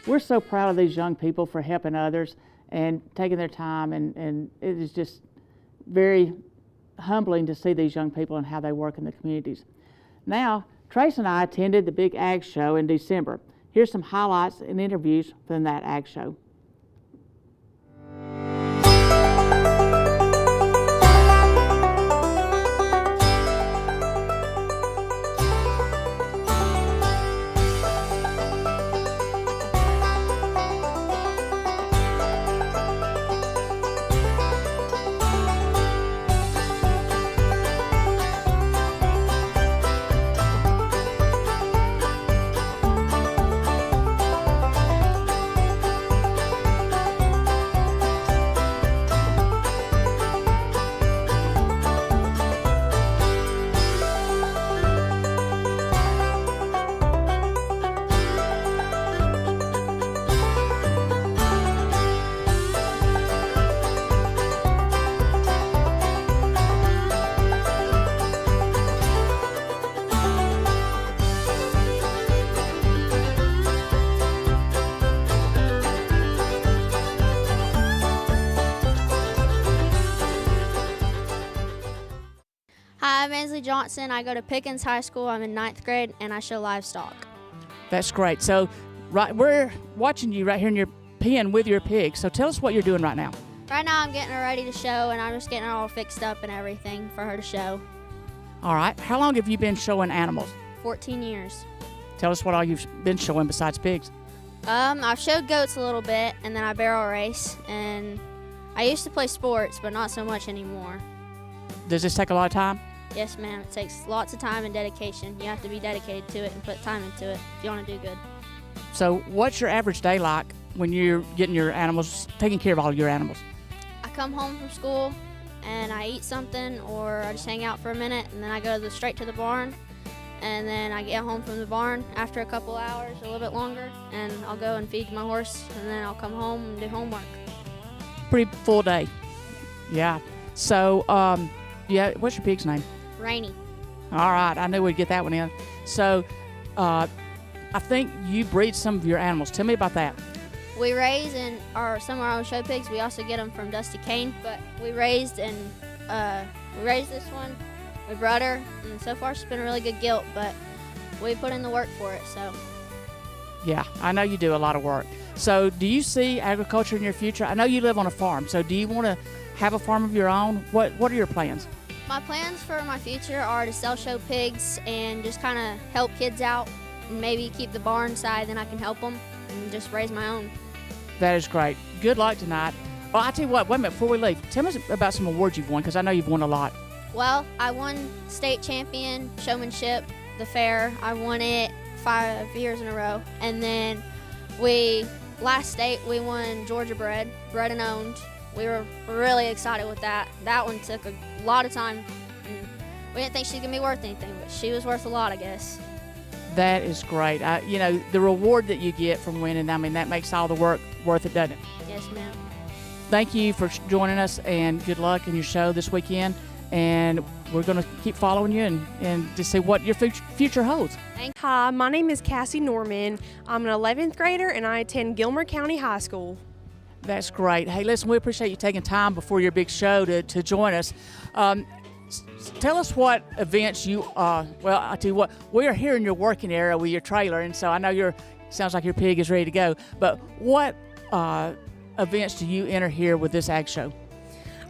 we're so proud of these young people for helping others and taking their time, and it is just very humbling to see these young people and how they work in the communities. Now, Trace and I attended the big Ag Show in December. Here's some highlights and interviews from that Ag Show. Johnson. I go to Pickens High School. I'm in 9th grade, and I show livestock. That's great. So we're watching you right here in your pen with your pig. So tell us what you're doing right now. Right now I'm getting her ready to show, and I'm just getting her all fixed up and everything for her to show. All right. How long have you been showing animals? 14 years. Tell us what all you've been showing besides pigs. I've showed goats a little bit, and then I barrel race, and I used to play sports, but not so much anymore. Does this take a lot of time? Yes, ma'am. It takes lots of time and dedication. You have to be dedicated to it and put time into it if you want to do good. So what's your average day like when you're getting your animals, taking care of all your animals? I come home from school and I eat something, or I just hang out for a minute, and then I go straight to the barn, and then I get home from the barn after a couple hours, a little bit longer, and I'll go and feed my horse, and then I'll come home and do homework. Pretty full day. Yeah. So, what's your pig's name? Rainy. All right, I knew we'd get that one in. So, I think you breed some of your animals. Tell me about that. We raise some of our own show pigs. We also get them from Dusty Cane, but we raised this one. We brought her, and so far she's been a really good gilt, but we put in the work for it, so. Yeah, I know you do a lot of work. So, do you see agriculture in your future? I know you live on a farm, so do you want to have a farm of your own? What are your plans? My plans for my future are to sell show pigs and just kind of help kids out, and maybe keep the barn side, then I can help them and just raise my own. That is great. Good luck tonight. Well, I'll tell you what, wait a minute, before we leave, tell me about some awards you've won, because I know you've won a lot. Well, I won state champion showmanship, the fair. I won it 5 years in a row. And then last state, we won Georgia bred and owned. We were really excited with that. That one took a lot of time. And we didn't think she was going to be worth anything, but she was worth a lot, I guess. That is great. The reward that you get from winning, I mean, that makes all the work worth it, doesn't it? Yes, ma'am. Thank you for joining us, and good luck in your show this weekend. And we're going to keep following you and to see what your future holds. Hi, my name is Cassie Norman. I'm an 11th grader, and I attend Gilmer County High School. That's great. Hey, listen, we appreciate you taking time before your big show to join us. Tell us what events I'll tell you what, we're here in your working area with your trailer, and so I know sounds like your pig is ready to go, but what events do you enter here with this ag show?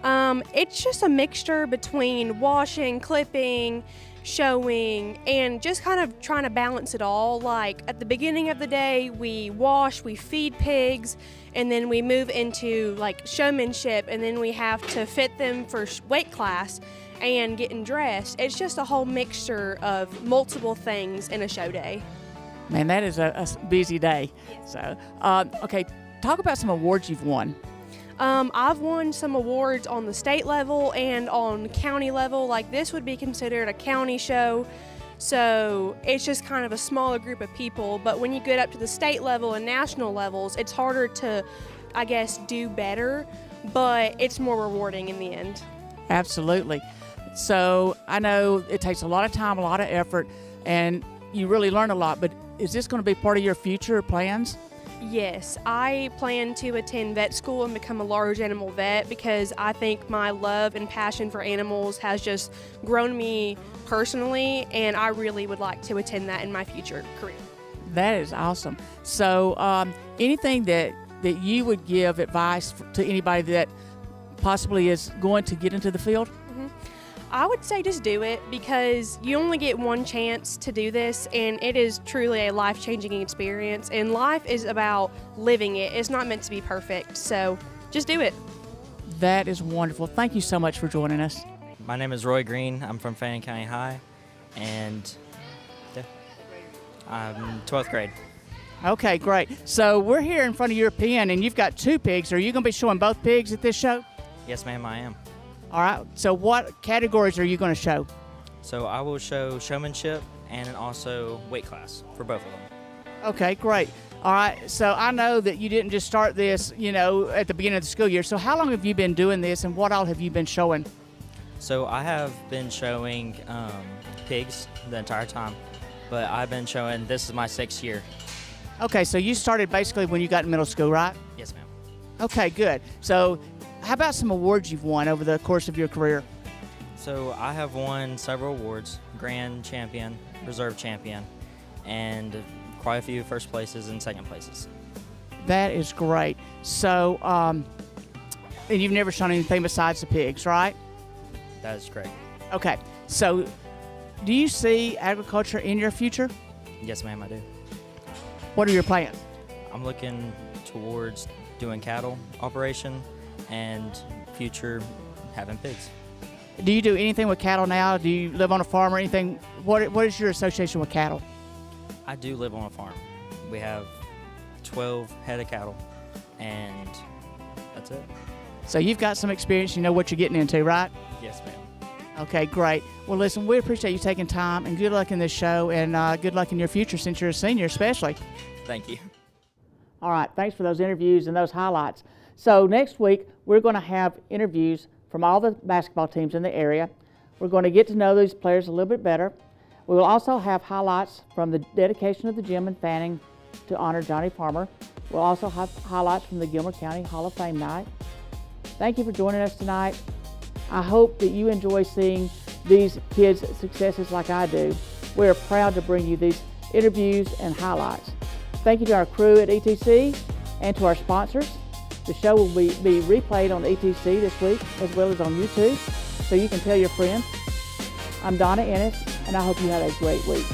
It's just a mixture between washing, clipping, showing, and just kind of trying to balance it all. Like at the beginning of the day, we wash, we feed pigs, and then we move into like showmanship, and then we have to fit them for weight class and getting dressed. It's just a whole mixture of multiple things in a show day. Man, that is a busy day. So, okay, talk about some awards you've won. I've won some awards on the state level and on county level. Like this would be considered a county show, so it's just kind of a smaller group of people. But when you get up to the state level and national levels, it's harder to, I guess, do better, but it's more rewarding in the end. Absolutely. So I know it takes a lot of time, a lot of effort, and you really learn a lot, but is this going to be part of your future plans? Yes, I plan to attend vet school and become a large animal vet because I think my love and passion for animals has just grown me personally, and I really would like to attend that in my future career. That is awesome. So anything that you would give advice to anybody that possibly is going to get into the field? I would say just do it because you only get one chance to do this, and it is truly a life-changing experience, and life is about living it. It's not meant to be perfect, so just do it. That is wonderful. Thank you so much for joining us. My name is Roy Green. I'm from Fannin County High, and I'm 12th grade. Okay, great. So we're here in front of your pen, and you've got 2 pigs. Are you going to be showing both pigs at this show? Yes, ma'am, I am. All right. So what categories are you going to show? So I will show showmanship and also weight class for both of them. Okay, great. All right. So I know that you didn't just start this, at the beginning of the school year. So how long have you been doing this, and what all have you been showing? So I have been showing pigs the entire time, but I've been showing, this is my 6th year. Okay, so you started basically when you got in middle school, right? Yes, ma'am. Okay, good. So how about some awards you've won over the course of your career? So I have won several awards, grand champion, reserve champion, and quite a few first places and second places. That is great. So, and you've never shown anything besides the pigs, right? That is correct. Okay, so do you see agriculture in your future? Yes, ma'am, I do. What are your plans? I'm looking towards doing cattle operation and future having pigs. Do you do anything with cattle now? Do you live on a farm or anything? What is your association with cattle? I do live on a farm. We have 12 head of cattle, and that's it. So you've got some experience, you know what you're getting into, right? Yes, ma'am. Okay, great. Well, listen, we appreciate you taking time, and good luck in this show, and good luck in your future since you're a senior especially. Thank you. All right, thanks for those interviews and those highlights. So next week, we're going to have interviews from all the basketball teams in the area. We're going to get to know these players a little bit better. We will also have highlights from the dedication of the gym in Fanning to honor Johnny Farmer. We'll also have highlights from the Gilmer County Hall of Fame night. Thank you for joining us tonight. I hope that you enjoy seeing these kids' successes like I do. We are proud to bring you these interviews and highlights. Thank you to our crew at ETC and to our sponsors. The show will be replayed on ETC this week as well as on YouTube, so you can tell your friends. I'm Donna Ennis, and I hope you have a great week.